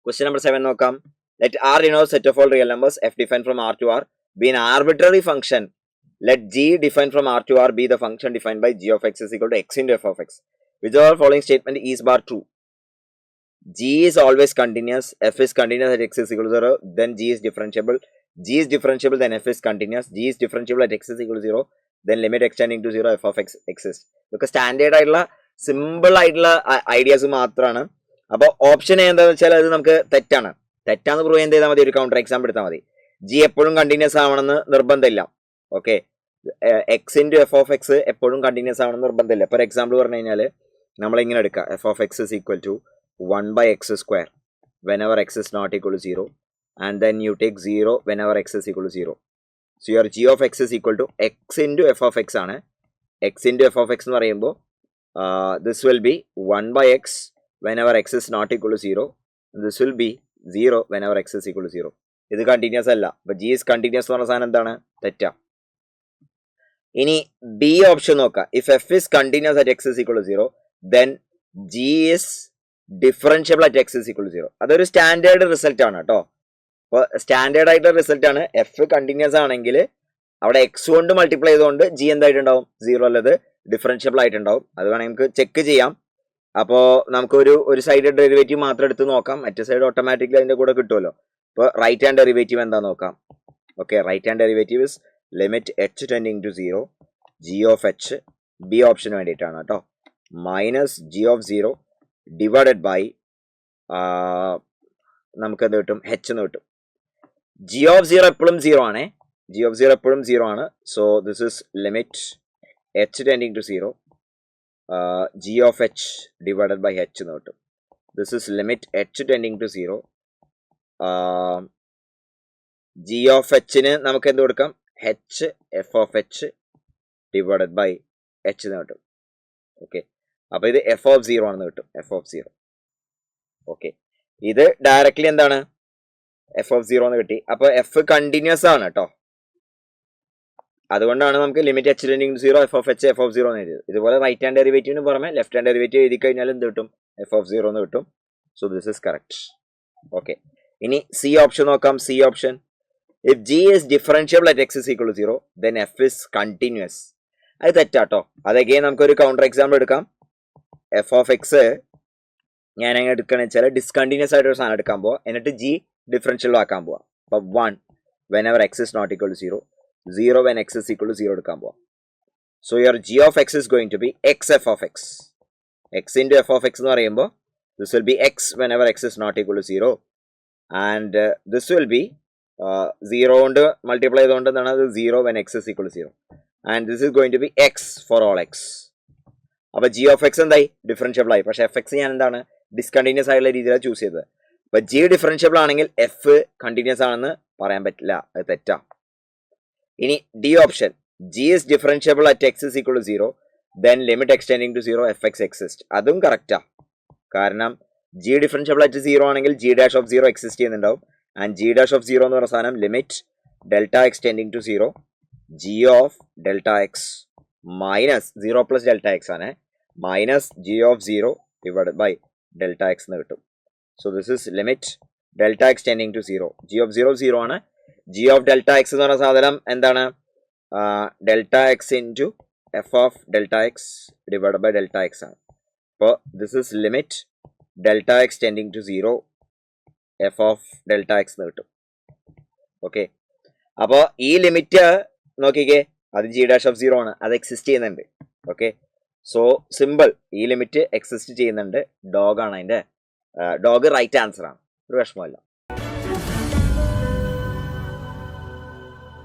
Question number 7 നോക്കാം. Let R denote set of all real numbers f defined from R to R be an arbitrary function. Let G defined from R to R be the function defined by G of x is equal to x into f of x. Which of the following statement is bar true? G is always continuous, f is continuous at x is equal to 0, then G is differentiable. G is differentiable, then f is continuous. G is differentiable at x is equal to 0, then limit extending to 0 f of x exists. ഇതൊക്കെ standard ആയിട്ടുള്ള simple ആയിട്ടുള്ള ideas മാത്രമാണ്. അപ്പോൾ option എന്താണെന്ന് വെച്ചാൽ അത് നമുക്ക് തെറ്റാന്ന് prove എന്ത് ചെയ്താൽ മതി, ഒരു കൗണ്ടർ എക്സാമ്പിൾ എടുത്താൽ മതി. ജി എപ്പോഴും കണ്ടിന്യൂസ് ആവണമെന്ന് നിർബന്ധമില്ല. Okay, x into f of x എപ്പോഴും കണ്ടിന്യൂസ് ആവണമെന്ന് നിർബന്ധമില്ല. ഫോർ എക്സാമ്പിൾ പറഞ്ഞു കഴിഞ്ഞാൽ നമ്മളിങ്ങനെ എടുക്കുക, f of x is equal to 1/x square whenever x is not equal to 0, and then you take 0 whenever x is equal to 0. So your g of x is equal to x into f of x ആണ്. x into f of x എന്ന് പറയുമ്പോൾ this will be 1/x whenever x is not equal to 0, and this will be 0 whenever x is equal to 0. ഇത് continuous അല്ല. അപ്പോൾ g is continuous എന്ന് പറഞ്ഞ സാധനം എന്താണ്, തെറ്റാ. ഇനി ബി ഓപ്ഷൻ നോക്കാം. If f is continuous at x is equal to 0, then g is differentiable at x is equal to 0. അതൊരു സ്റ്റാൻഡേർഡ് റിസൾട്ട് ആണ് കേട്ടോ. അപ്പോൾ സ്റ്റാൻഡേർഡ് ആയിട്ടുള്ള റിസൾട്ട് ആണ്. എഫ് കണ്ടിന്യൂസ് ആണെങ്കിൽ അവിടെ എക്സ് കൊണ്ട് മൾട്ടിപ്ലൈ ചെയ്തുകൊണ്ട് ജി എന്തായിട്ടുണ്ടാവും, 0 അല്ലത് ഡിഫറൻഷ്യബിൾ ആയിട്ടുണ്ടാവും. അത് വേണമെങ്കിൽ നമുക്ക് ചെക്ക് ചെയ്യാം. അപ്പോൾ നമുക്കൊരു സൈഡ് ഡെറിവേറ്റീവ് മാത്രം എടുത്ത് നോക്കാം, മറ്റേ സൈഡ് ഓട്ടോമാറ്റിക്കലി അതിൻ്റെ കൂടെ കിട്ടുമല്ലോ. അപ്പോൾ റൈറ്റ് ഹാൻഡ് ഡെറിവേറ്റീവ് എന്താ നോക്കാം. Okay, right hand derivative is limit H tending to 0 G of H, B ഓപ്ഷന് വേണ്ടിയിട്ടാണ് കേട്ടോ, minus G of 0 divided by നമുക്കത് കിട്ടും എച്ച് എന്ന് കിട്ടും. ജി ഓഫ് 0 എപ്പോഴും 0 ആണ്, ജി ഓഫ് 0 എപ്പോഴും 0 ആണ്. So this is limit H tending to 0 G of H divided by H എന്ന് കിട്ടും. This is limit H tending to 0 G of എച്ചിന് നമുക്ക് എന്ത് കൊടുക്കാം, H F of H divided by H എന്ന് കിട്ടും. ഓക്കെ, അപ്പോൾ ഇത് എഫ് ഓഫ് 0 ആണെന്ന് കിട്ടും, എഫ് ഓഫ് 0. ഓക്കെ, ഇത് ഡയറക്ട്ലി എന്താണ്, എഫ് ഓഫ് 0 എന്ന് കിട്ടി. അപ്പോൾ എഫ് കണ്ടിന്യൂസ് ആണ് കേട്ടോ. അതുകൊണ്ടാണ് നമുക്ക് limit H tending to 0 f of h F of 0 എന്ന് എഴുതിയത്. ഇതുപോലെ റൈറ്റ് ഹാൻഡ് ഡെറിവേറ്റീവിന് പുറമെ ലെഫ്റ്റ് ഹാൻഡ് ഡെറിവേറ്റീവ് എഴുതി കഴിഞ്ഞാൽ എന്ത് കിട്ടും, എഫ് ഓഫ് 0 എന്ന് കിട്ടും. So this is correct. Okay, ഇനി സി ഓപ്ഷൻ നോക്കാം. C option, if g is differentiable at x is equal to 0, then f is continuous. അത് തെറ്റാട്ടോ. അതൊക്കെ നമുക്കൊരു കൗണ്ടർ എക്സാമ്പിൾ എടുക്കാം. എഫ് ഓഫ് എക്സ് ഞാൻ എങ്ങനെ എടുക്കുകയെന്ന് വെച്ചാൽ ഡിസ്കണ്ടിന്യൂസ് ആയിട്ട് ഒരു സാധനം എടുക്കാൻ പോവാം, എന്നിട്ട് ജി ഡിഫറൻഷ്യൽ ആക്കാൻ പോവാം. അപ്പോൾ 1 whenever x is not equal to 0, 0 when x is equal to 0 എടുക്കാൻ പോവാം. So your g of x is going to be x f of x. X into f of x എന്ന് പറയുമ്പോൾ this will be x whenever x is not equal to 0, and this will be 0 കൊണ്ട് multiply ചെയ്തുകൊണ്ട് എന്താണ് അത് 0 when x is equal to 0, and this is going to be x for all x. അപ്പോൾ g of x എന്തായി, differentiable ആയി. പക്ഷേ F X ഞാൻ എന്താണ്, ഡിസ്കണ്ടിന്യൂസ് ആയിട്ടുള്ള രീതിയിലാണ് ചൂസ് ചെയ്തത്. അപ്പോൾ ജി ഡിഫറൻഷ്യബിൾ ആണെങ്കിൽ എഫ് കണ്ടിന്യൂസ് ആണെന്ന് പറയാൻ പറ്റില്ല, അത് തെറ്റാ. ഇനി D option, g is differentiable at x is equal to 0, then limit x tending to 0 f x exist. അതും കറക്റ്റാ. കാരണം ജി ഡിഫറൻഷ്യബിൾ അറ്റ് 0 ആണെങ്കിൽ ജി ഡാഷ് ഓഫ് 0 എക്സിസ്റ്റ് ചെയ്യുന്നുണ്ടാവും. ആൻഡ് ജി ഡാഷ് ഓഫ് 0 എന്ന് പറഞ്ഞ സാധനം limit delta x tending to 0 G of delta x minus 0 plus delta x ആണ്, minus G of 0 divided by delta x എന്ന് കിട്ടും. So this is limit delta x tending to 0 G of 0 ആണ്. G of delta x എന്ന് പറഞ്ഞ സാധനം എന്താണ്, delta x into f of delta x divide by delta x ആണ്. അപ്പോൾ this is limit delta x tending to 0 f of delta x എന്ന് കിട്ടും. Okay, അപ്പോൾ ഈ ലിമിറ്റ് നോക്കിക്കേ, അത് ജി ഡാഷ് ഓഫ് 0 ആണ്, അത് എക്സിസ്റ്റ് ചെയ്യുന്നുണ്ട്. ഓക്കെ, സോ സിമ്പിൾ, ഈ ലിമിറ്റ് എക്സിസ്റ്റ് ചെയ്യുന്നുണ്ട്. ഡോഗ് ആണ് അതിൻ്റെ, ഡോഗ് റൈറ്റ് ആൻസർ ആണ്, ഒരു വിഷമമില്ല.